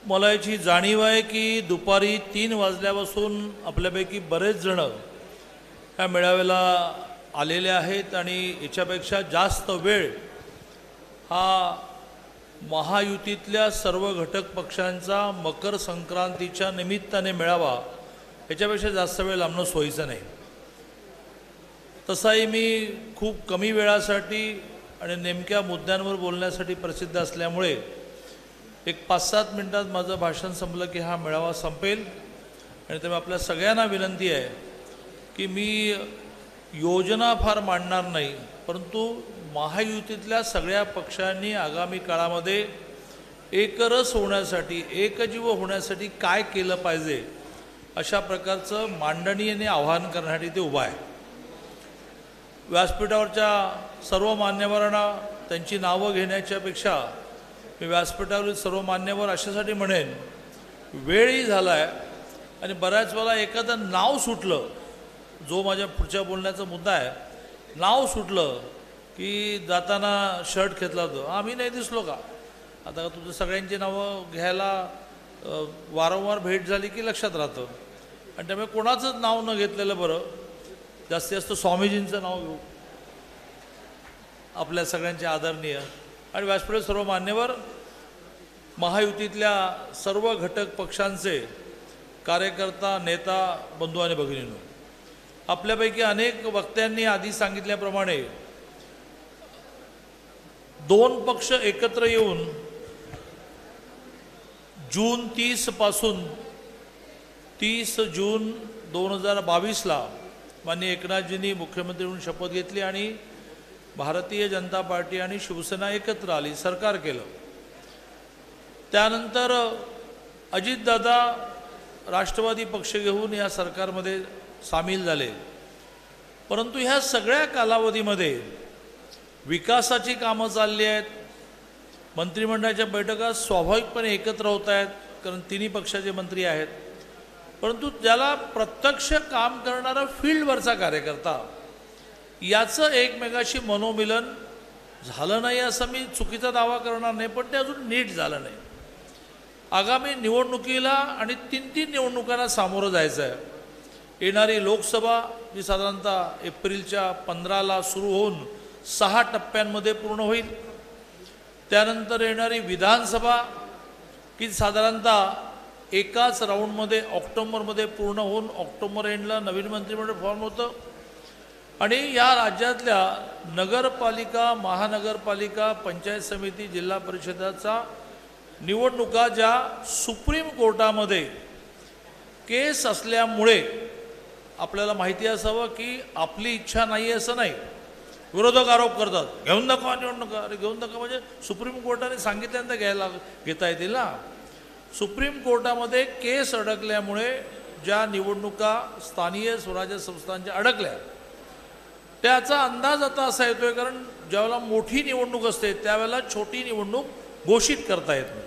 मला याची जाणीव आहे की दुपारी 3 वाजल्यापासून आपल्यापैकी बरेच जण या मेळाव्याला आलेले आहेत आणि याच्यापेक्षा जास्त वेळ हा महायुतीतल्या सर्व घटक पक्षांचा मकर संक्रांतीच्या निमित्ताने मेळावा याच्यापेक्षा जास्त वेळ लांबणं सोयीचं नाही। तसाही मी खूप कमी वेळासाठी आणि नेमक्या मुद्द्यांवर बोलण्यासाठी प्रसिद्ध असल्यामुळे एक 5-7 मिनिटात माझं भाषण संपलं की हा मेळावा संपेल। आणि त्यामुळे आपल्या सगळ्यांना विनंती आहे की मी योजना फार मांडणार नाही, परंतु महायुतीतल्या सगळ्या पक्षांनी आगामी काळामध्ये एकरस होण्यासाठी एकजीव होण्यासाठी काय केलं पाहिजे अशा प्रकारचं मांडणी आणि आवाहन करण्यासाठी ते उभा आहे। व्यासपीठावरच्या सर्व मान्यवरांना त्यांची नावं घेण्याच्यापेक्षा मी व्यासपीठावरील सर्व मान्यवर अशासाठी म्हणेन, वेळही झाला आहे आणि बऱ्याच वेळा एखादं नाव सुटलं, जो माझ्या पुढच्या बोलण्याचा मुद्दा आहे, नाव सुटलं की जाताना शर्ट घेतला होतो, आम्ही नाही दिसलो का? आता तुझं सगळ्यांची नावं घ्यायला वारंवार भेट झाली की लक्षात राहतं आणि त्यामुळे कोणाचंच नाव न घेतलेलं बरं। जास्तीत जास्त स्वामीजींचं नाव घेऊ, आपल्या सगळ्यांचे आदरणीय आणि व्यासपीठावर सर्व मान्यवर, महायुतीतल्या सर्व घटक पक्षांचे कार्यकर्ता, नेता, बंधू आणि भगिनींनो, आपल्यापैकी अनेक वक्त्यांनी आधी सांगितल्याप्रमाणे 2 पक्ष एकत्र येऊन जून 30 पासून 30 जून 2022ला माननीय एकनाथजींनी मुख्यमंत्री म्हणून शपथ घेतली आणि भारतीय जनता पार्टी आणि शिवसेना एकत्र आली, सरकार केलं। त्यानंतर अजितदादा राष्ट्रवादी पक्ष घेऊन या सरकारमध्ये सामील झाले, परंतु ह्या सगळ्या कालावधीमध्ये विकासाची कामं चालली आहेत। मंत्रिमंडळाच्या बैठका स्वाभाविकपणे एकत्र होत आहेत कारण तिन्ही पक्षाचे मंत्री आहेत, परंतु ज्याला प्रत्यक्ष काम करणारा फील्डवरचा कार्यकर्ता याचं एकमेकाशी मनोमिलन झालं नाही असं मी चुकीचा दावा करणार नाही, पण ते अजून नीट झालं नाही। आगामी निवडणुकीला आणि 3 निवडणुकांना सामोरं जायचं आहे। येणारी लोकसभा जी साधारणतः एप्रिलच्या 15ला सुरू होऊन 6 टप्प्यांमध्ये पूर्ण होईल, त्यानंतर येणारी विधानसभा की साधारणतः एकाच राऊंडमध्ये ऑक्टोबरमध्ये पूर्ण होऊन ऑक्टोबर एंडला नवीन मंत्रिमंडळ फॉर्म होतं आणि या राज्यातल्या नगरपालिका, महानगरपालिका, पंचायत समिती, जिल्हा परिषदाचा निवडणुका ज्या सुप्रीम कोर्टामध्ये केस असल्यामुळे आपल्याला माहिती असावं की आपली इच्छा नाही असं नाही। विरोधक आरोप करतात घेऊन दाखवा निवडणुका, अरे घेऊन दाखवा म्हणजे सुप्रीम कोर्टाने सांगितल्यानंतर घेता येतील ना। सुप्रीम कोर्टामध्ये केस अडकल्यामुळे ज्या निवडणुका स्थानिक स्वराज्य संस्थांच्या अडकल्या त्याचा अंदाज आता असा येतोय, कारण ज्यावेळेला मोठी निवडणूक असते त्यावेळेला छोटी निवडणूक घोषित करता येत नाही।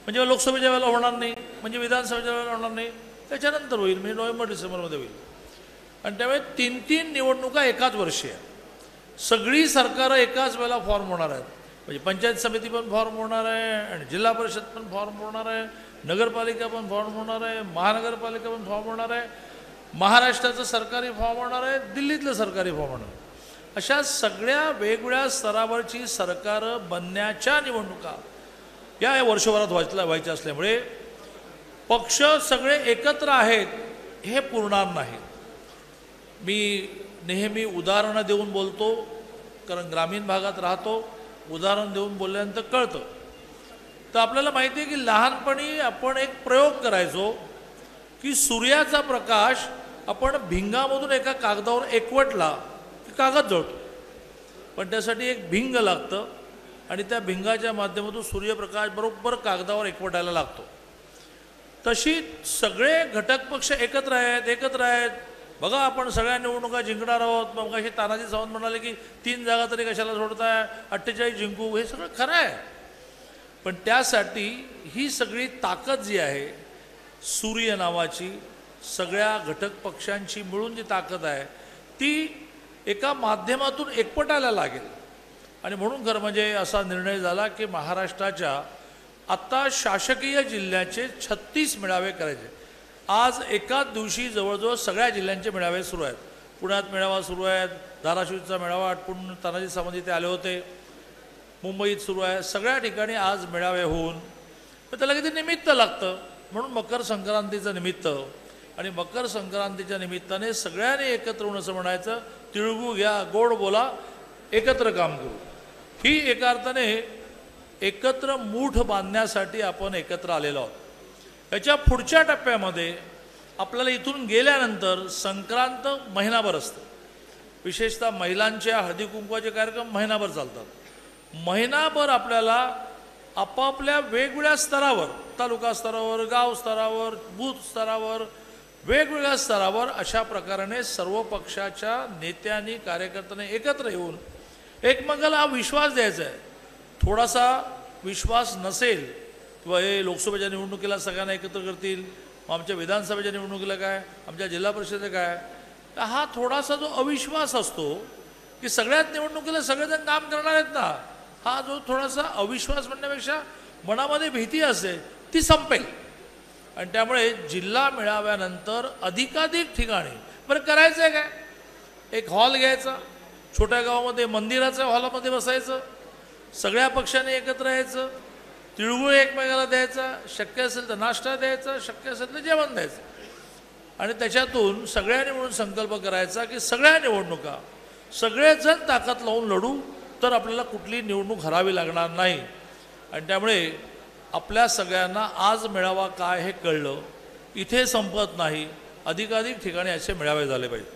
म्हणजे लोकसभेच्या वेळेला होणार नाही, म्हणजे विधानसभेच्या वेळेला होणार नाही, त्याच्यानंतर होईल, म्हणजे नोव्हेंबर-डिसेंबरमध्ये होईल। आणि त्यामुळे 3 निवडणुका एकाच वर्षी आहे। सगळी सरकारं एकाच वेळेला फॉर्म होणार आहेत, म्हणजे पंचायत समिती पण फॉर्म होणार आहे आणि जिल्हा परिषद पण फॉर्म होणार आहे, नगरपालिका पण फॉर्म होणार आहे, महानगरपालिका पण फॉर्म होणार आहे, महाराष्ट्राचं सरकारी फॉर्म होणार आहे, दिल्लीतलं सरकारी फॉर्म होणार आहे। अशा सगळ्या वेगवेगळ्या स्तरावरची सरकारं बनण्याच्या निवडणुका या वर्षभरात व्हायच्या असल्यामुळे पक्ष सगळे एकत्र आहेत हे पुरणार नाही। मी नेहमी उदाहरणं देऊन बोलतो, कारण ग्रामीण भागात राहतो, उदाहरण देऊन बोलल्यानंतर कळतं। तर आपल्याला माहिती आहे की लहानपणी आपण एक प्रयोग करायचो की सूर्याचा प्रकाश आपण भिंगामधून एका कागदावर एकवटला की कागद जळतो, पण त्यासाठी एक भिंग लागतं आणि त्या भिंगाच्या माध्यमातून सूर्यप्रकाश बरोबर कागदावर एकवटायला लागतो। तशी सगळे घटक पक्ष एकत्र आहेत। बघा आपण सगळ्या निवडणुका जिंकणार आहोत। मग अशी तानाजी सावंत म्हणाले की 3 जागा तरी कशाला सोडताय, 48 जिंकू, हे सगळं खरं आहे, पण त्यासाठी ही सगळी ताकद जी आहे सूर्य नावाची सगळ्या घटक पक्षांची मिळून जी ताकद आहे ती एका माध्यमातून एकवटायला लागेल। आणि म्हणून खरं म्हणजे असा निर्णय झाला की महाराष्ट्राच्या आत्ता शासकीय जिल्ह्याचे 36 मेळावे करायचे. आज एकाच दिवशी जवळजवळ सगळ्या जिल्ह्यांचे मेळावे सुरू आहेत. पुण्यात मेळावा सुरू आहेत, धाराशिवचा मेळावा आटपून तानाजी सावंत इथे आले होते, मुंबईत सुरू आहे. सगळ्या ठिकाणी आज मेळावे होऊन पण त्याला किती निमित्त लागतं. म्हणून मकर संक्रांतीचं निमित्त आणि मकर संक्रांतीच्या निमित्ताने सगळ्यांनी एकत्र होऊन असं म्हणायचं, तिळगू घ्या, गोड बोला, एकत्र काम करू. ही एका अर्थाने एकत्र मूठ बांधण्यासाठी आपण एकत्र आलेलो आहोत. याच्या पुढच्या टप्प्यामध्ये आपल्याला इथून गेल्यानंतर संक्रांत महिनाभर असतं. विशेषतः महिलांच्या हळदी कुंकवाचे कार्यक्रम महिनाभर चालतात. महिनाभर आपल्याला आपापल्या वेगवेगळ्या स्तरावर, तालुका स्तरावर, गाव स्तरावर, बूथ स्तरावर, वेगवेगळ्या स्तरावर अशा प्रकाराने सर्व पक्षाच्या नेत्यांनी कार्यकर्त्यांनी एकत्र येऊन एकमेकाला हा विश्वास द्यायचा आहे. थोडासा विश्वास नसेल किंवा हे लोकसभेच्या निवडणुकीला सगळ्यांना एकत्र करतील, आमच्या विधानसभेच्या निवडणुकीला काय, आमच्या जिल्हा परिषदेला काय, तर हा थोडासा जो अविश्वास असतो की सगळ्यात निवडणुकीला सगळेजण काम करणार आहेत ना, हा जो थोडासा अविश्वास म्हणण्यापेक्षा मनामध्ये भीती असते ती संपेल. आणि त्यामुळे जिल्हा मेळाव्यानंतर अधिकाधिक ठिकाणी बरं करायचं आहे काय, एक हॉल घ्यायचा, छोट्या गावामध्ये मंदिराच्या हॉलमध्ये बसायचं, सगळ्या पक्षांनी एकत्र यायचं, तिळगुळ एकमेकाला द्यायचा, शक्य असेल तर नाश्ता द्यायचा, शक्य असेल तर जेवण द्यायचं. आणि त्याच्यातून सगळ्यांनी म्हणून संकल्प करायचा की सगळ्या निवडणुका सगळेजण ताकद लावून लढू तर आपल्याला कुठली निवडणूक हरावी लागणार नाही. आणि त्यामुळे आपल्या सगळ्यांना आज मेळावा काय हे कळलं. इथे संपत नाही, अधिकाधिक ठिकाणी असे मेळावे झाले पाहिजे.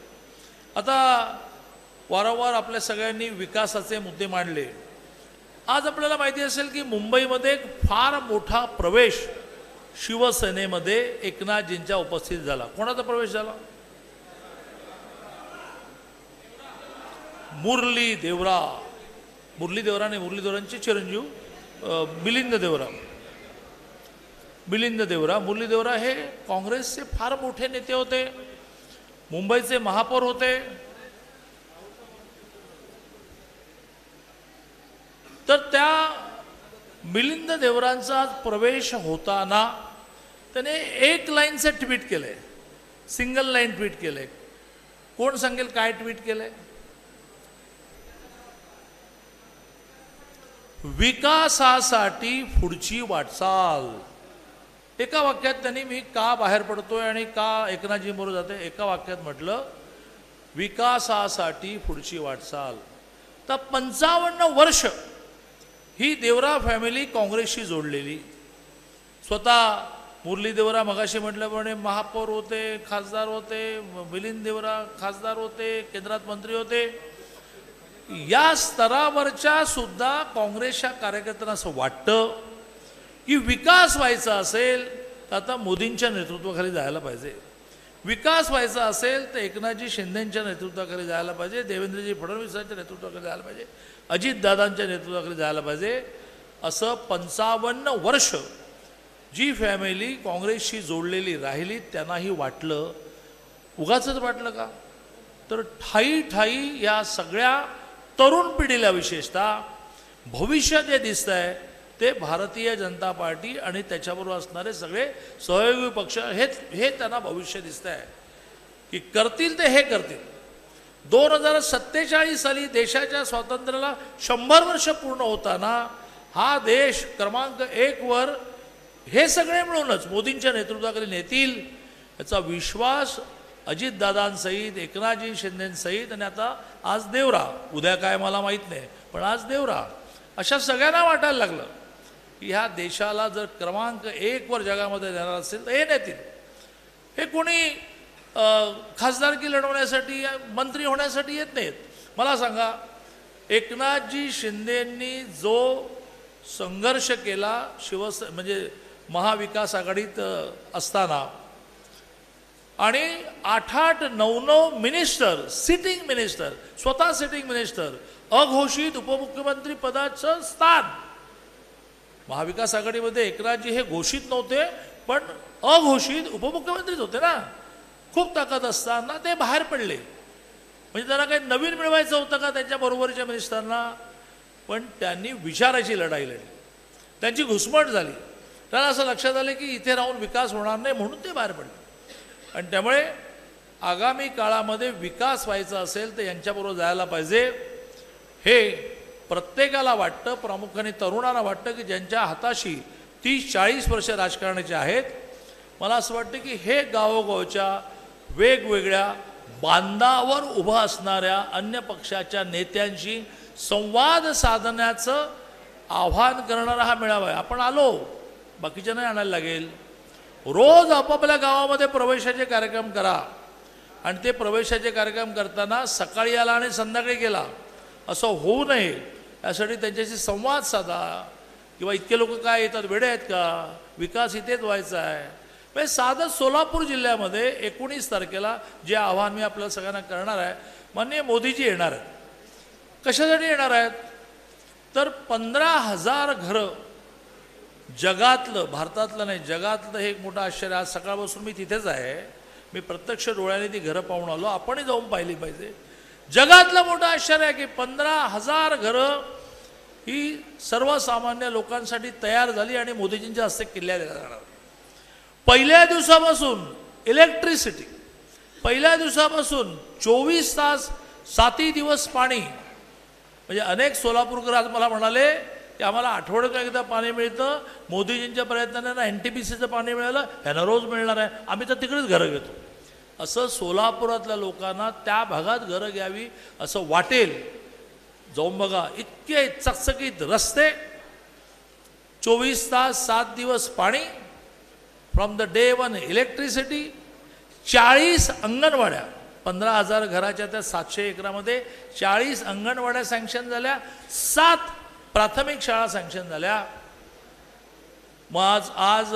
आता वारंवार आपल्या सगळ्यांनी विकासाचे मुद्दे मांडले. आज आपल्याला माहिती असेल की मुंबईमध्ये एक फार मोठा प्रवेश शिवसेनेमध्ये एकनाथजींच्या उपस्थित झाला. कोणाचा प्रवेश झाला? मुरली देवरा. मुरली देवराने मुरलीधरांचे चिरंजीव मिलिंद देवरा. मिलिंद देवरा, मुरली देवरा हे काँग्रेसचे फार मोठे नेते होते, मुंबईचे महापौर होते. तर त्या मिलिंद देवरांचा आज प्रवेश होताना त्याने एक लाईनचं ट्विट केलंय, सिंगल लाईन ट्विट केलंय. कोण सांगेल काय ट्विट केलंय? विकासासाठी पुढची वाटचाल. एका वाक्यात त्यांनी मी का बाहेर पडतोय आणि का एकनाथजी बरोबर जाते, एका वाक्यात म्हटलं विकासासाठी पुढची वाटचाल. तर 55 वर्ष ही देवरा फॅमिली काँग्रेसशी जोडलेली. स्वतः मुरली देवरा मगाशी म्हटल्याप्रमाणे महापौर होते, खासदार होते, मिलिंद देवरा खासदार होते, केंद्रात मंत्री होते. या स्तरावरच्या सुद्धा काँग्रेसच्या कार्यकर्त्यांना असं वाटतं की विकास व्हायचा असेल तर आता मोदींच्या नेतृत्वाखाली जायला पाहिजे, विकास व्हायचा असेल तर एकनाथजी शिंदेंच्या नेतृत्वाखाली जायला पाहिजे, देवेंद्रजी फडणवीसांच्या नेतृत्वाखाली जायला पाहिजे, अजितदादांच्या नेतृत्वाखाली जायला पाहिजे. असं 55 वर्ष जी फॅमिली काँग्रेसशी जोडलेली राहिली त्यांनाही वाटलं. उगाचच वाटलं का? तर ठाई ठाई या सगळ्या तरुण पिढीला विशेषतः भविष्य जे दिसत आहे ते भारतीय जनता पार्टी आणि त्याच्याबरोबर असणारे सगळे सहयोगी पक्ष हे त्यांना भविष्य दिसत आहे की करतील ते हे करतील. 2047 साली देशाच्या स्वातंत्र्याला 100 वर्ष पूर्ण होताना हा देश क्रमांक 1 वर हे सगळे मिळूनच मोदींच्या नेतृत्वाखाली नेतील याचा विश्वास अजितदादांसहित, एकनाथजी शिंदेसहित आणि आता आज देवरा, उद्या काय मला माहीत नाही पण आज देवरा, अशा सगळ्यांना वाटायला लागलं की ह्या देशाला जर क्रमांक 1 वर जगामध्ये देणार असेल तर हे नेतील. हे कोणी खासदारकी लढवण्यासाठी मंत्री होण्यासाठी येत नाहीत. मला सांगा, एकनाथजी शिंदेंनी जो संघर्ष केला म्हणजे महाविकास आघाडीत असताना आणि 8-8, 9-9 मिनिस्टर, सिटिंग मिनिस्टर, स्वतः सिटिंग मिनिस्टर, अघोषित उपमुख्यमंत्री पदाचं स्थान. महाविकास आघाडीमध्ये एकनाथजी हे घोषित नव्हते पण अघोषित उपमुख्यमंत्रीच होते ना. खूप ताकद असताना ते बाहेर पडले. म्हणजे त्यांना काही नवीन मिळवायचं होतं का त्यांच्या बरोबरच्या मिनिस्टरना? पण त्यांनी विचाराची लढाई लढली, त्यांची घुसमट झाली. त्याला असं लक्षात आलं की इथे राहून विकास होणार नाही, म्हणून ते बाहेर पडले. आणि त्यामुळे आगामी काळामध्ये विकास व्हायचा असेल तर यांच्याबरोबर जायला पाहिजे, हे प्रत्येकाला वाटतं. प्रामुख्याने तरुणांना वाटतं की ज्यांच्या हाताशी 30-40 वर्ष राजकारणाचे आहेत. मला असं वाटतं की हे गावोगावच्या वेगवेगळ्या बांधावर उभा असणाऱ्या अन्य पक्षाच्या नेत्यांशी संवाद साधण्याचं आव्हान करणारा हा मेळावा आहे. आपण आलो, बाकीच्या नाही आणायला लागेल. रोज आपापल्या गावामध्ये प्रवेशाचे कार्यक्रम करा आणि ते प्रवेशाचे कार्यक्रम करताना सकाळी आला आणि संध्याकाळी गेला असं होऊ नये यासाठी त्यांच्याशी संवाद साधा. किंवा इतके लोक काय येतात, वेडे आहेत का, विकास इथेच व्हायचा आहे. म्हणजे साधं सोलापूर जिल्ह्यामध्ये 19 तारखेला जे आव्हान मी आपल्याला सगळ्यांना करणार आहे, माननीय मोदीजी येणार आहेत. कशासाठी येणार आहेत तर 15,000 घरं, जगातलं, भारतातलं नाही जगातलं हे एक मोठं आश्चर्य. आज सकाळपासून मी तिथेच आहे, मी प्रत्यक्ष डोळ्याने ती घरं पाहून आलो, आपणही जाऊन पाहिली पाहिजे. जगातलं मोठं आश्चर्य आहे की 15,000 घरं ही सर्वसामान्य लोकांसाठी तयार झाली आणि मोदीजींच्या हस्ते किल्ल्या दिल्या जाणार. पहिल्या दिवसापासून इलेक्ट्रिसिटी, पहिल्या दिवसापासून 24 तास 7 दिवस पाणी. म्हणजे अनेक सोलापूरकर आज मला म्हणाले की आम्हाला आठवड्यातून एकदा पाणी मिळतं, मोदीजींच्या प्रयत्नाने NTPCचं पाणी मिळालं, ह्यांना रोज मिळणार आहे, आम्ही तर तिकडेच घरं घेतो. असं सोलापुरातल्या लोकांना त्या भागात घरं घ्यावी असं वाटेल. जाऊन बघा, इतके चकचकीत रस्ते, 24 तास 7 दिवस पाणी, from the day one electricity, 40 अंगणवाड्या, 15,000 घराच्या त्या 700 एकरामध्ये 40 अंगणवाड्या सँक्शन झाल्या, 7 प्राथमिक शाळा सँक्शन झाल्या. मग आज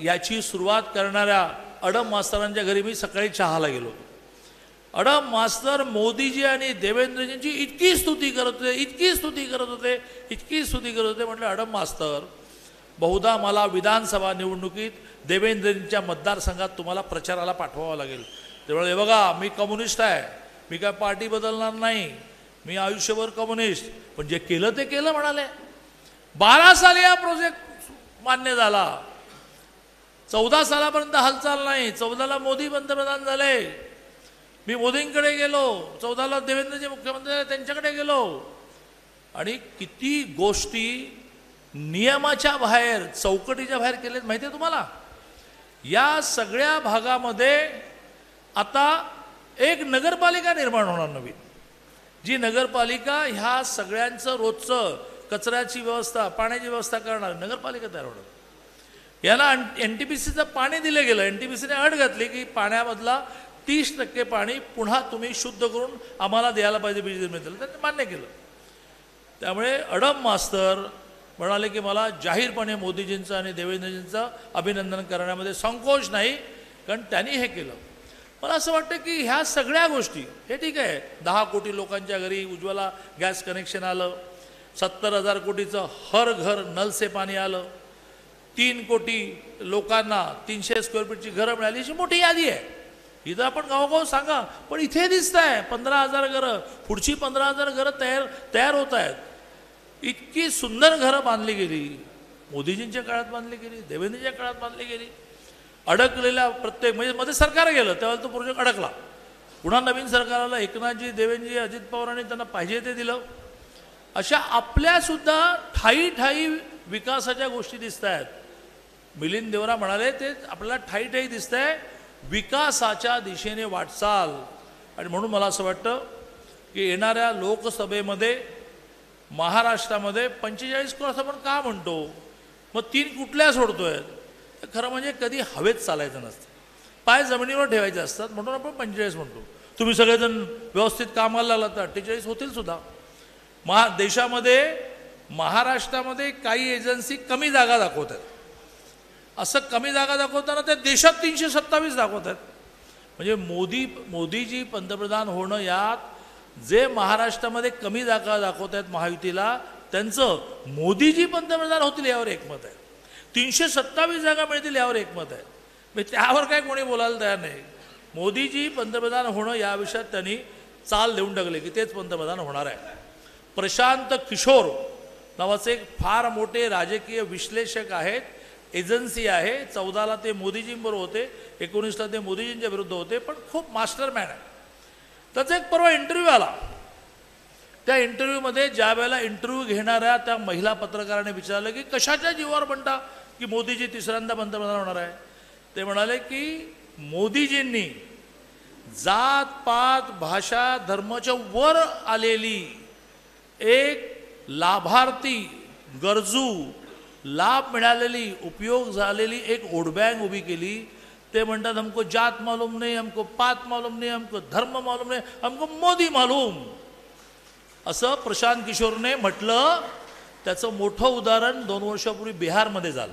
याची सुरुवात करणाऱ्या अडम मास्तरांच्या घरी मी सकाळी चहाला गेलो. अडम मास्तर मोदीजी आणि देवेंद्रजींची इतकी स्तुती करत होते, इतकी स्तुती करत होते, इतकी स्तुती करत होते. म्हटलं अडम मास्तर, बहुधा मला विधानसभा निवडणुकीत देवेंद्रजींच्या मतदारसंघात तुम्हाला प्रचाराला पाठवावं लागेल. त्यामुळे बघा, मी कम्युनिस्ट आहे, मी काय पार्टी बदलणार नाही, मी आयुष्यभर कम्युनिस्ट, पण जे केलं ते केलं म्हणाले. 12 साली हा प्रोजेक्ट मान्य झाला, 14 सालापर्यंत हालचाल नाही. 14ला मोदी पंतप्रधान झाले, मी मोदींकडे गेलो, 14ला देवेंद्रजी मुख्यमंत्री झाले, त्यांच्याकडे गेलो. आणि किती गोष्टी नियमाच्या बाहेर, चौकटीच्या बाहेर केलेत माहिती आहे तुम्हाला. या सगळ्या भागामध्ये आता एक नगरपालिका निर्माण होणार नवीन, जी नगरपालिका ह्या सगळ्यांचं रोजचं कचऱ्याची व्यवस्था, पाण्याची व्यवस्था करणार नगरपालिका तयार होणार. याला NTPCचं पाणी दिलं गेलं. NTPCने अट घातली की पाण्यामधला 30% पाणी पुन्हा तुम्ही शुद्ध करून आम्हाला द्यायला पाहिजे वीज निर्मितीला. त्यांनी मान्य केलं. त्यामुळे अडम मास्तर म्हणाले की मला जाहीरपणे मोदीजींचं आणि देवेंद्रजींचं अभिनंदन करण्यामध्ये संकोच नाही, कारण त्यांनी हे केलं. मला असं वाटतं की ह्या सगळ्या गोष्टी, हे ठीक आहे, 10 कोटी लोकांच्या घरी उज्ज्वला गॅस कनेक्शन आलं, 70,000 कोटीचं हर घर नल से पाणी आलं, 3 कोटी लोकांना 300 स्क्वेअर फीटची घरं मिळाली, अशी मोठी यादी आहे. इथं आपण गावोगाव सांगा, पण इथे दिसत आहे 15,000 घरं, पुढची 15,000 घरं तयार होत आहेत. इतकी सुंदर घरं बांधली गेली, मोदीजींच्या काळात बांधली गेली, देवेंद्रजींच्या काळात बांधली गेली. अडकलेल्या प्रत्येक, म्हणजे मध्ये सरकार गेलं त्यावेळेला तो प्रोजेक्ट अडकला, पुन्हा नवीन सरकार आलं, एकनाथजी, देवेंद्रजी, अजित पवारांनी त्यांना पाहिजे ते दिलं. अशा आपल्यासुद्धा ठायी ठायी विकासाच्या गोष्टी दिसत आहेत. मिलिंद देवरा म्हणाले ते आपल्याला ठायी ठायी दिसत आहे, विकासाच्या दिशेने वाटचाल. आणि म्हणून मला असं वाटतं की येणाऱ्या लोकसभेमध्ये महाराष्ट्रामध्ये 45 कोस आपण का म्हणतो, मग 3 कुठल्या सोडतोय. खरं म्हणजे कधी हवेत चालायचं नसतं, पाय जमिनीवर ठेवायचे असतात, म्हणून आपण 45 म्हणतो. तुम्ही सगळेजण व्यवस्थित कामाला लागला तर 48 होतील सुद्धा. देशामध्ये, महाराष्ट्रामध्ये काही एजन्सी कमी जागा दाखवत आहेत. असं कमी जागा दाखवताना त्या देशात 327 दाखवत आहेत. म्हणजे मोदीजी पंतप्रधान होणं, यात जे महाराष्ट्रामध्ये कमी जागा दाखवत आहेत महायुतीला, त्यांचं मोदीजी पंतप्रधान होतील यावर एकमत आहे. 327 जागा मिळतील यावर एकमत आहे. म्हणजे त्यावर काय कोणी बोलायला तयार नाही. मोदीजी पंतप्रधान होणं या विषयात त्यांनी चाल देऊन टाकले की तेच पंतप्रधान होणार आहे. प्रशांत किशोर नावाचे एक फार मोठे राजकीय विश्लेषक आहेत, एजन्सी आहे. 14ला ते मोदीजींबरोबर होते, 19ला ते मोदीजींच्या विरुद्ध होते, पण खूप मास्टरमॅन आहे. त्याचा एक परवा इंटरव्ह्यू आला. त्या इंटरव्ह्यूमध्ये ज्या वेळेला इंटरव्ह्यू घेणाऱ्या त्या महिला पत्रकाराने विचारलं की कशाच्या जीवावर म्हणता की मोदीजी तिसऱ्यांदा पंतप्रधान होणार आहे. ते म्हणाले की मोदीजींनी जात पात भाषा धर्माच्या वर आलेली एक लाभार्थी गरजू लाभ मिळालेली उपयोग झालेली एक वोट बँक उभी केली. ते म्हणतात हमको जात मालूम नाही, हमको पात मालूम नाही, हमको धर्म मालूम नाही, हमको मोदी मालूम, असं प्रशांत किशोरने म्हटलं. त्याचं मोठं उदाहरण 2 वर्षापूर्वी बिहारमध्ये झालं.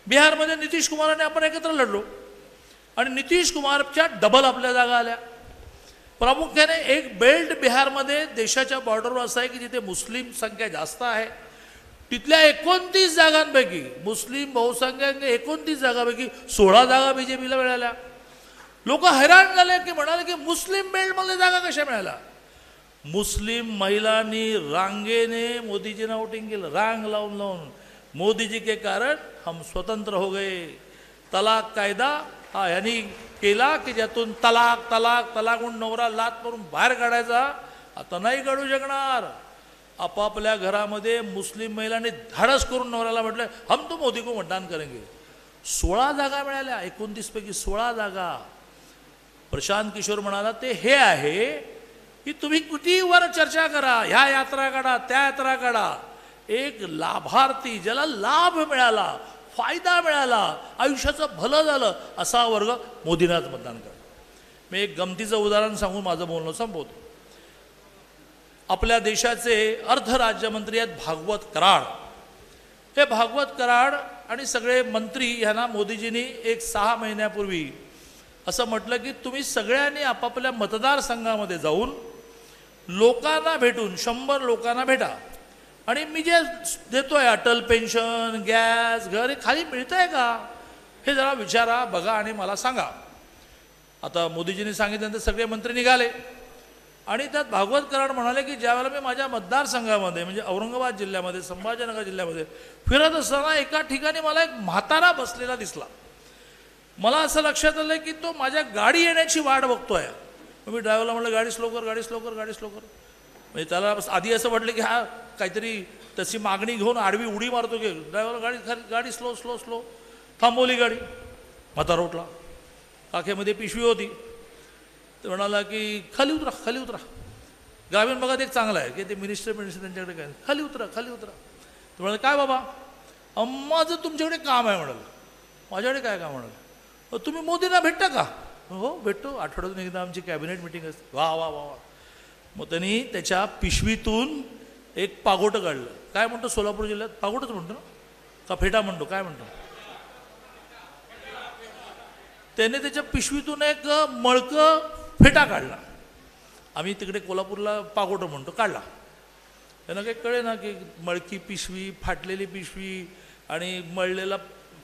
बिहारमध्ये नितीश कुमाराने आपण एकत्र लढलो आणि नितीश कुमारच्या डबल आपल्या जागा आल्या. प्रामुख्याने एक बेल्ट बिहारमध्ये देशाच्या बॉर्डरवर असा आहे की जिथे मुस्लिम संख्या जास्त आहे. तिथल्या 29 जागांपैकी मुस्लिम बहुसंख्याक 29 जागांपैकी 16 जागा बीजेपीला मिळाल्या. लोक हैराण झाले की म्हणाले की मुस्लिम बेल्टमध्ये जागा कशा मिळाल्या. मुस्लिम महिलांनी रांगेने मोदीजींना वोटिंग केलं, रांग लावून लावून. मोदीजी के कारण हम स्वतंत्र हो गए. तलाक कायदा हा यांनी केला की ज्यातून तलाक तलाक तलाक म्हणून नवरा लात मारून बाहेर काढायचा. आता नाही काढू शकणार. आपापल्या घरामध्ये मुस्लिम महिलांनी धाडस करून नवऱ्याला म्हटलं हम तो मोदी को मतदान करेंगे. 16 जागा मिळाल्या, 29 पैकी 16 जागा. प्रशांत किशोर म्हणाला ते हे आहे की तुम्ही कुठेवर चर्चा करा, ह्या यात्रा काढा त्या यात्रा काढा, एक लाभार्थी ज्याला लाभ मिळाला, फायदा मिळाला, आयुष्याचं भलं झालं असा वर्ग मोदींनाच मतदान करा. मी एक गमतीचं उदाहरण सांगून माझं बोलणं संपवतो. आपल्या देशाचे अर्थराज्यमंत्री आहेत भागवत कराड. हे भागवत कराड आणि सगळे मंत्री ह्यांना मोदीजींनी एक 6 महिन्यापूर्वी असं म्हटलं की तुम्ही सगळ्यांनी आपापल्या मतदारसंघामध्ये जाऊन लोकांना भेटून 100 लोकांना भेटा आणि मी जे देतोय अटल पेन्शन गॅस घर हे खाली मिळतंय का हे जरा विचारा बघा आणि मला सांगा. आता मोदीजींनी सांगितल्यानंतर सगळे मंत्री निघाले आणि त्यात भागवत कराड म्हणाले की ज्यावेळेला मी माझ्या मतदारसंघामध्ये म्हणजे औरंगाबाद जिल्ह्यामध्ये संभाजीनगर जिल्ह्यामध्ये फिरत असताना एका ठिकाणी मला एक म्हातारा बसलेला दिसला. मला असं लक्षात आलं की तो माझ्या गाडी येण्याची वाट बघतोय. मी ड्रायव्हरला म्हटलं गाडी स्लो कर गाडी स्लो कर गाडी स्लो कर. म्हणजे त्याला आधी असं म्हटलं की हा काहीतरी तशी मागणी घेऊन आडवी उडी मारतो की ड्रायव्हर गाडी स्लो स्लो स्लो. थांबवली गाडी. म्हातारा उठला. काखेमध्ये पिशवी होती. ते म्हणाला की खाली उतरा खाली उतरा. ग्रामीण भागात एक चांगला आहे की ते मिनिस्टर त्यांच्याकडे काय खाली उतरा खाली उतरा. ते म्हणाले काय बाबा माझं तुमच्याकडे काम आहे म्हणाल. माझ्याकडे काय काम म्हणाल. तुम्ही मोदींना भेटता का. हो भेटतो आठवड्यातून एकदा आमची कॅबिनेट मिटिंग असते. वा वा वा वा. मग त्यांनी त्याच्या पिशवीतून एक पागोटं काढलं. काय म्हणतो सोलापूर जिल्ह्यात पागोटच म्हणतो ना का फेटा म्हणतो काय म्हणतो. त्याने त्याच्या पिशवीतून एक मळकं फेटा काढला. आम्ही तिकडे कोल्हापूरला पागोटं म्हणतो. काढला. त्यांना काही कळे ना की मळकी पिशवी फाटलेली पिशवी आणि मळलेला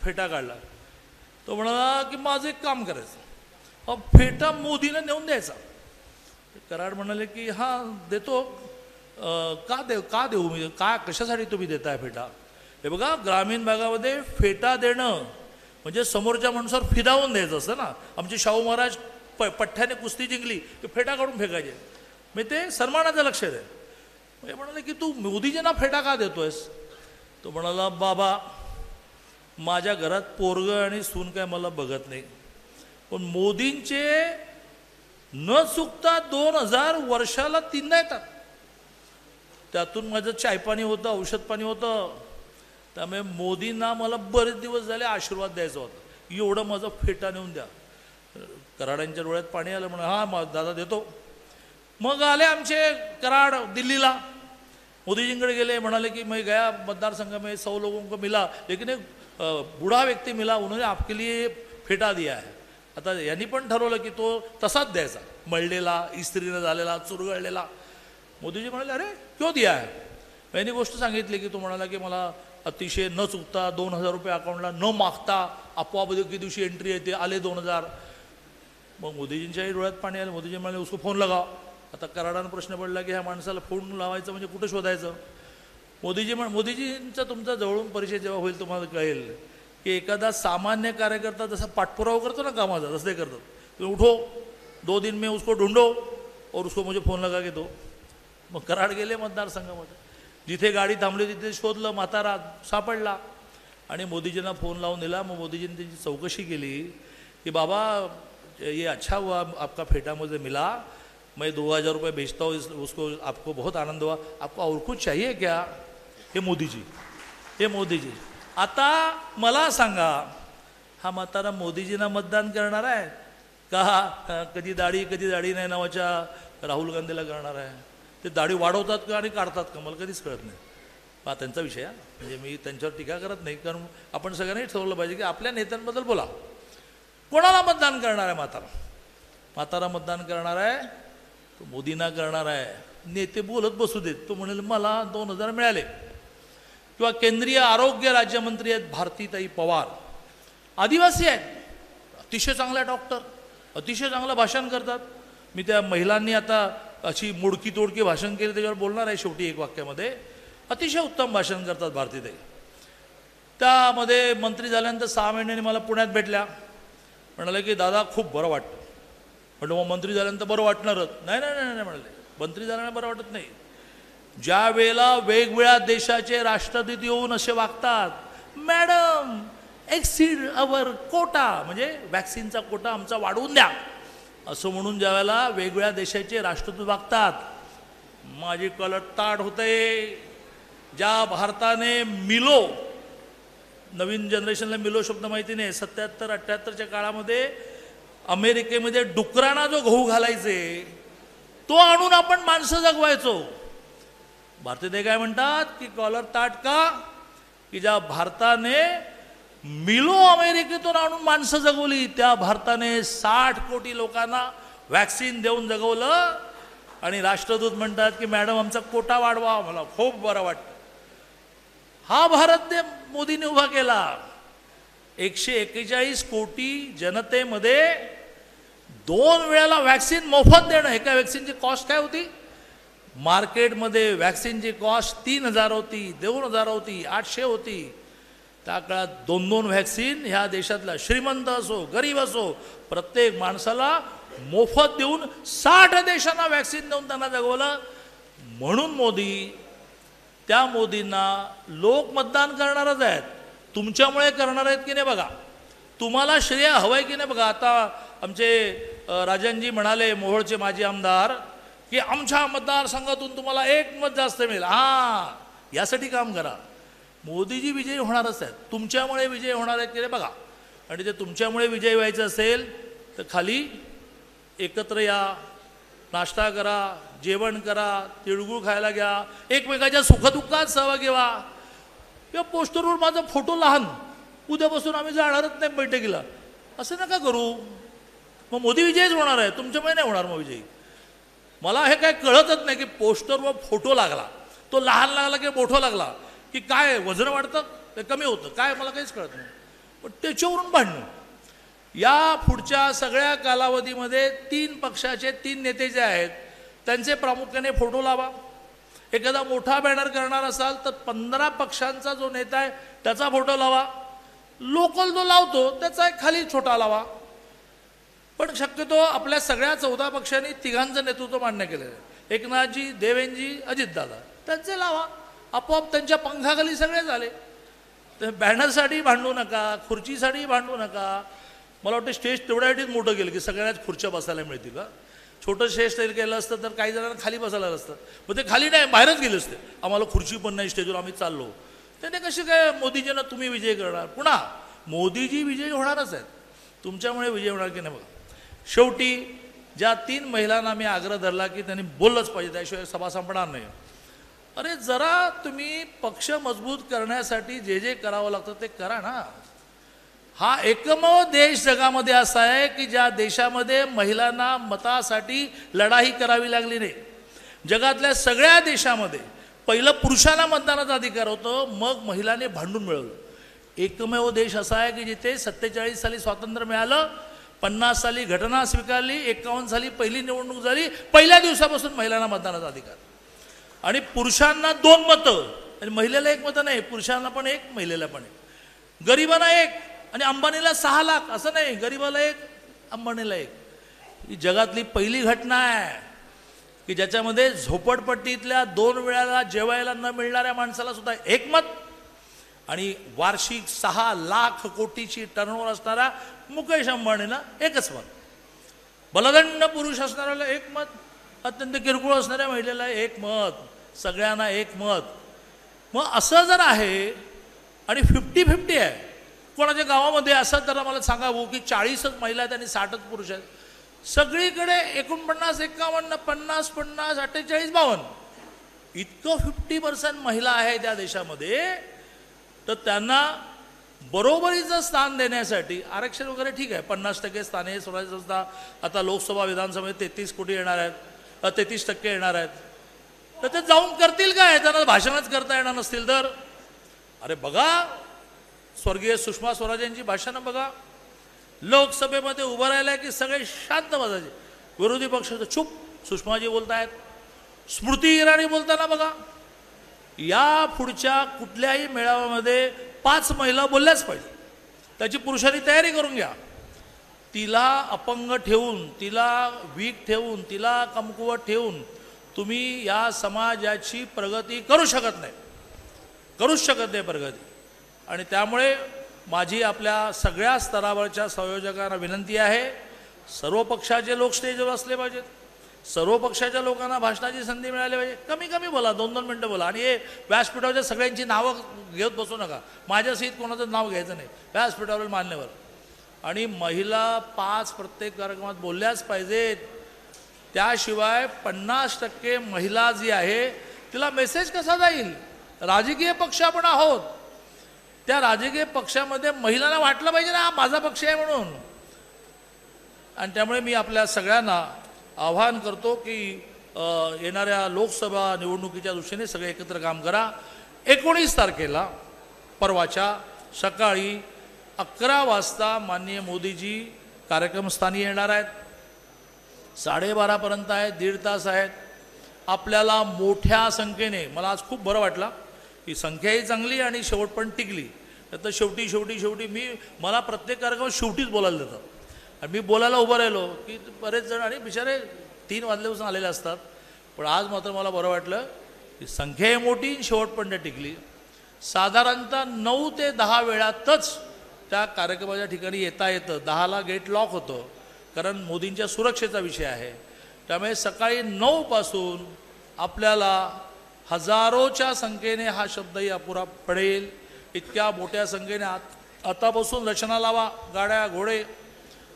फेटा काढला. तो म्हणाला की माझं एक काम करायचं फेटा मोदीला नेऊन द्यायचा. कराड म्हणाले की हां देतो. का देऊ मी का कशासाठी तुम्ही देताय फेटा. हे बघा ग्रामीण भागामध्ये फेटा देणं म्हणजे समोरच्या माणसावर फिदावून द्यायचं असतं ना. आमचे शाहू महाराज पठ्ठ्याने कुस्ती जिंकली की फेटा काढून फेकायचे. मी ते सन्मानाचं लक्ष आहे. म्हणजे म्हणाले की तू मोदीजींना फेटा का देतोयस. तो म्हणाला बाबा माझ्या घरात पोरगं आणि सून काय मला बघत नाही पण मोदींचे न चुकता 2000 वर्षाला 3 येतात. त्यातून माझं चायपाणी होतं औषध पाणी होतं. त्यामुळे मोदींना मला बरेच दिवस झाले आशीर्वाद द्यायचा होता. एवढं माझं फेटा नेऊन द्या. कराडांच्या डोळ्यात पाणी आलं म्हणून हां दादा देतो. मग आले आमचे कराड दिल्लीला. मोदीजींकडे गेले. म्हणाले की मैं गया मतदारसंघ में 100 लोगों को मिला लेकिन एक बूढ़ा व्यक्ति मिला उन्होंने आपके लिए फेटा दिया है. आता यांनी पण ठरवलं की तो तसाच द्यायचा मळलेला इस्त्रीनं झालेला चुरगळलेला. मोदीजी म्हणाले अरे क्यों दिया है. यांनी गोष्ट सांगितली की तो म्हणाला की मला अतिशय न चुकता 2000 रुपये अकाउंटला न मागता आपोआप दिवशी एंट्री येते आले 2000. मग मोदीजींच्याही डोळ्यात पाणी आलं. मोदीजी म्हणाले उसको फोन लगाव. आता कराडानं प्रश्न पडला की ह्या माणसाला फोन लावायचं म्हणजे कुठं शोधायचं. मोदीजींचा तुमचा जवळून परिचय जेव्हा होईल तुम्हाला कळेल की एखादा सामान्य कार्यकर्ता जसा पाठपुरावा करतो ना कामाचा, तसं ते करतात. तुम्ही उठो, 2 दिन में उसको ढूंढो और उसको मुझे फोन लगा के दो. मग कराड गेले मतदारसंघामध्ये, जिथे गाडी थांबली तिथे शोधलं, म्हातारा सापडला आणि मोदीजींना फोन लावून दिला. मग मोदीजींनी त्याची चौकशी केली की बाबा ये अच्छा हुआ आपका फेटा मुझे मिला, मैं 2000 रुपये बेचता हूँ, उसको आपको बहुत आनंद हुआ, आपको और कुछ चाहिए क्या? हे मोदीजी. आता मला सांगा, हा म्हातारा मोदीजींना मतदान करणार आहे का कधी दाढी नाही नावाच्या राहुल गांधीला करणार आहे? ते दाढी वाढवतात का आणि काढतात का मला कधीच कळत नाही. हा त्यांचा विषय आहे, म्हणजे मी त्यांच्यावर टीका करत नाही, कारण आपण सगळ्यांनी ठरवलं पाहिजे की आपल्या नेत्यांबद्दल बोला. कोणाला मतदान करणार आहे? म्हातारा मतदान करणार आहे, तो मोदींना करणार आहे. नेते बोलत बसू देत, तो म्हणेल मला 2000 मिळाले. किंवा केंद्रीय आरोग्य राज्यमंत्री आहेत भारतीताई पवार, आदिवासी आहेत, अतिशय चांगल्या डॉक्टर, अतिशय चांगलं भाषण करतात. मी त्या महिलांनी आता अशी मोडकी तोडकी भाषण केली, त्याच्यावर बोलणार आहे शेवटी एक वाक्यामध्ये. अतिशय उत्तम भाषण करतात भारतीताई. त्यामध्ये मंत्री झाल्यानंतर 6 महिन्यांनी मला पुण्यात भेटल्या, म्हणाले की दादा खूप बरं वाटतं. म्हटलं मग मंत्री झाल्यानंतर बरं वाटणारच? नाही म्हणाले, मंत्री झाल्याने बरं वाटत नाही. ज्या वेळेला वेगवेगळ्या देशाचे राष्ट्रदूत येऊन असे वागतात, मॅडम एक्सीड अवर कोटा, म्हणजे वॅक्सिनचा कोटा आमचा वाढवून द्या, असं म्हणून ज्या वेळेला वेगवेगळ्या देशाचे राष्ट्रदूत वागतात, माझी कलर ताट होते. ज्या भारताने मिलो, नवीन जनरेशनला मिलो शब्द माहिती नाही, 77-78च्या काळामध्ये अमेरिकेमध्ये डुकरांना जो गहू घालायचे तो आणून आपण माणसं जगवायचो. भारतीय काय म्हणतात की कॉलर ताट का, की ज्या भारताने मिलो अमेरिकेतून आणून माणसं जगवली, त्या भारताने 60 कोटी लोकांना वॅक्सिन देऊन जगवलं, आणि राष्ट्रदूत म्हणतात की मॅडम आमचा कोटा वाढवा. मला खूप बरं वाटतं. हा भारत मोदीने उभा केला. 141 कोटी जनतेमध्ये 2 वेळेला वॅक्सिन मोफत देणं. एका वॅक्सिनची कॉस्ट काय होती? मार्केटमध्ये वॅक्सिनची कॉस्ट 3000 होती, 2000 होती, 800 होती. त्या काळात 2-2 व्हॅक्सिन ह्या देशातला श्रीमंत असो गरीब असो प्रत्येक माणसाला मोफत देऊन 60 देशांना वॅक्सिन देऊन त्यांना जगवलं. म्हणून त्या मोदींना लोक मतदान करणारच आहेत. तुमच्यामुळे करणार आहेत की नाही बघा, तुम्हाला श्रेय हवंय की नाही बघा. आता आमचे राजनजी म्हणाले, मोहोळचे माजी आमदार, की आमच्या मतदारसंघातून तुम्हाला 1 मत जास्त मिळेल. यासाठी काम करा. मोदीजी विजयी होणारच आहेत, तुमच्यामुळे विजय होणार आहेत की नाही बघा. आणि ते तुमच्यामुळे विजयी व्हायचं असेल तर खाली एकत्र या, नाश्ता करा, जेवण करा, तिळगुळ खायला घ्या, एकमेकाच्या सुखदुःखात सहभागी व्हा. किंवा पोस्टरवर माझा फोटो लहान, उद्यापासून आम्ही जाणारच नाही बैठकीला, असं नका करू. मग मोदी विजयच होणार आहे, तुमच्यामुळे नाही होणार मग विजयी. मला हे काय कळतच नाही की पोस्टरवर फोटो लागला, तो लहान लागला की मोठा लागला की काय वजन वाढतं ते कमी होतं, काय मला काहीच कळत नाही. पण त्याच्यावरून भांडणं. या पुढच्या सगळ्या कालावधीमध्ये 3 पक्षाचे 3 नेते जे आहेत त्यांचे प्रामुख्याने फोटो लावा. एखादा मोठा बॅनर करणार असाल तर 15 पक्षांचा जो नेता आहे त्याचा फोटो लावा. लोकल जो लावतो त्याचा एक खाली छोटा लावा. पण शक्यतो आपल्या सगळ्या 14 पक्षांनी 3घांचं नेतृत्व मान्य केलेलं आहे. एकनाथजी, देवेंद्रजी, अजितदादा, त्यांचे लावा. आपोआप त्यांच्या पंखाखाली सगळे झाले. तर बॅनरसाठी भांडू नका, खुर्चीसाठी भांडू नका. मला वाटतं स्टेज तेवढ्यासाठीच मोठं केलं की सगळ्याच खुर्च्या बसायला मिळतील. का छोटं स्टेज केलं असतं तर काही जणांना खाली बसायला असतं, मग ते खाली नाही बाहेरच गेले असते. आम्हाला खुर्ची पण नाही स्टेजवर, आम्ही चाललो. त्याने कसे काय मोदीजींना तुम्ही विजय करणार? पुन्हा मोदीजी विजयी होणारच आहेत, तुमच्यामुळे विजय होणार की नाही बघा. शेवटी ज्या 3 महिलांना मी आग्रह धरला की त्यांनी बोललंच पाहिजे, त्याशिवाय सभा संपणार नाही. अरे जरा तुम्ही पक्ष मजबूत करण्यासाठी जे करावं लागतं ते करा ना. हा एकमेव देश जगामध्ये असा आहे की ज्या देशामध्ये महिलांना मतासाठी लढाई करावी लागली नाही. जगातल्या सगळ्या देशामध्ये पहिलं पुरुषांना मतदानाचा अधिकार होतो, मग महिलांनी भांडून मिळवलं. एकमेव देश असा आहे की जिथे 47 साली स्वातंत्र्य मिळालं, 50 साली घटना स्वीकारली, 51 साली पहिली निवडणूक झाली, पहिल्या दिवसापासून महिलांना मतदानाचा अधिकार. आणि पुरुषांना 2 मतं आणि महिलेला 1 मतं नाही, पुरुषांना पण 1 महिलेला पण 1. गरिबांना 1 आणि अंबानीला 6 लाख असं नाही, गरिबाला 1 अंबानीला 1. ही जगातली पहिली घटना आहे की ज्याच्यामध्ये झोपडपट्टीतल्या 2 वेळाला जेवायला न मिळणाऱ्या माणसाला सुद्धा 1 मत आणि वार्षिक 6 लाख कोटीची टर्नओव्हर असणारा मुकेश अंबानीला 1च मत. बलदंड पुरुष असणाऱ्याला 1 मत, अत्यंत किरकोळ असणाऱ्या महिलेला 1 मत, सगळ्यांना 1 मत. मग असं जर आहे आणि 50-50 आहे कोणाच्या गावामध्ये, असं तर मला सांगावं की 40च महिला आहेत आणि 60च पुरुष आहेत. सगळीकडे 49, 51, 50, 50, 48, 52 इतकं 50% महिला आहे त्या देशामध्ये. तर त्यांना बरोबरीचं स्थान देण्यासाठी आरक्षण वगैरे ठीक आहे, 50% स्थाने स्वराज्य संस्था, आता लोकसभा विधानसभेत 33 कोटी येणार आहेत, 33% येणार आहेत. तर ते जाऊन करतील काय? त्यांना भाषणच करता येणार नसतील तर. अरे बघा, स्वर्गीय सुषमा स्वराज यांची भाषणं बघा. लोकसभेमध्ये उभं राहिलं की सगळे शांत बसायचे, विरोधी पक्ष चुप, सुषमाजी बोलतायत. स्मृती इराणी बोलताना बघा, या पुढच्या कुठल्याही मेळाव्यामध्ये 5 महिला बोलल्याच पाहिजे. त्याची पुरुषांनी तयारी करून घ्या. तिला अपंग ठेवून, तिला वीक ठेवून, तिला कमकुवत ठेवून तुम्ही या समाजाची प्रगती करू शकत नाही, करूच शकत नाही प्रगती. आणि त्यामुळे माझी आपल्या सगळ्या स्तरावरच्या संयोजकांना विनंती आहे, सर्व पक्षाचे लोक स्टेजवर असले पाहिजेत, सर्व पक्षाच्या लोकांना भाषणाची संधी मिळाली पाहिजे. कमी कमी बोला, 2-2 मिनटं बोला. आणि हे व्यासपीठावरच्या सगळ्यांची नावं घेत बसू नका. माझ्यासहित कोणाचं नाव घ्यायचं नाही व्यासपीठावर मान्यवर. आणि महिला 5 प्रत्येक कार्यक्रमात बोलल्याच पाहिजेत. त्याशिवाय 50% महिला जी आहे तिला मेसेज कसा जाईल? राजकीय पक्ष आपण आहोत, त्या राजकीय पक्षामध्ये महिलांना वाटलं पाहिजे ना हा माझा पक्ष आहे म्हणून. आणि त्यामुळे मी आपल्या सगळ्यांना आवाहन करतो की येणाऱ्या लोकसभा निवडणुकीच्या दृष्टीने सगळे एकत्र काम करा. 19 तारखेला परवाच्या सकाळी 11 वाजता माननीय मोदीजी कार्यक्रमस्थानी येणार आहेत. 12:30पर्यंत आहेत, 1.5 तास आहेत. आपल्याला मोठ्या संख्येने, मला आज खूप बरं वाटलं की संख्याही चांगली आणि शेवट पण टिकली. तर शेवटी मला प्रत्येक कार्यक्रमात शेवटीच बोलायला देतात. आणि मी बोलायला उभं राहिलो की बरेच जण आणि बिचारे 3 वाजल्यापासून आलेले असतात. पण आज मात्र मला बरं वाटलं की संख्याही मोठी, शेवट पण टिकली. साधारणतः 9 ते 10 वेळातच त्या कार्यक्रमाच्या ठिकाणी येता येतं. 10ला गेट लॉक होतं, कारण मोदींच्या सुरक्षेचा विषय आहे. त्यामुळे सकाळी 9 पासून आपल्याला हजारोच्या संख्येने हा शब्दही अपुरा पडेल. इतक्या मोठ्या संख्येने आतापासून रचना लावा, गाड्या घोडे.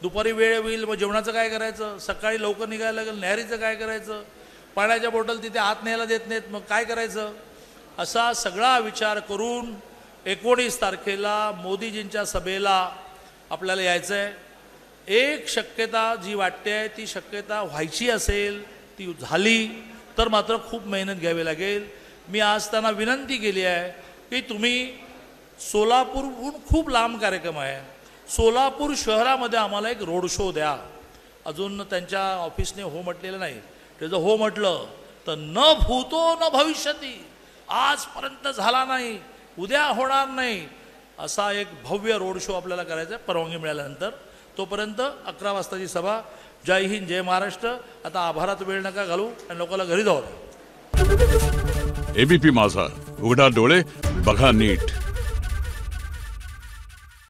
दुपारी वेळ होईल, मग जेवणाचं काय करायचं? सकाळी लवकर निघायला लागेल, न्याहारीचं काय करायचं? पाण्याच्या बॉटल तिथे आत न्यायला देत नाहीत, मग काय करायचं? असा सगळा विचार करून 19 तारखेला मोदीजींच्या सभेला आपल्याला यायचं आहे. एक शक्यता जी वाटते ती शक्यता व्हायची असेल, ती झाली तर मात्र खूप मेहनत घ्यावी लागेल. मी आज त्यांना विनंती केली आहे की तुम्ही सोलापूरहून खूप लांब कार्यक्रम आहे, सोलापूर शहरामध्ये आम्हाला एक रोड शो द्या. अजून त्यांच्या ऑफिसने हो म्हटलेलं नाही. त्याचं हो म्हटलं तर न भूतो न भविष्यती, आजपर्यंत झाला नाही, उद्या होणार नाही, असा एक भव्य रोड शो आपल्याला करायचा आहे परवानगी मिळाल्यानंतर. तोपर्यंत 11 वाजताची सभा. जय हिंद, जय महाराष्ट्र. आता आभारात वेळ नका घालू आणि लोकांना घरी जाऊ. एबीपी माझा, उघडा डोळे बघा नीट.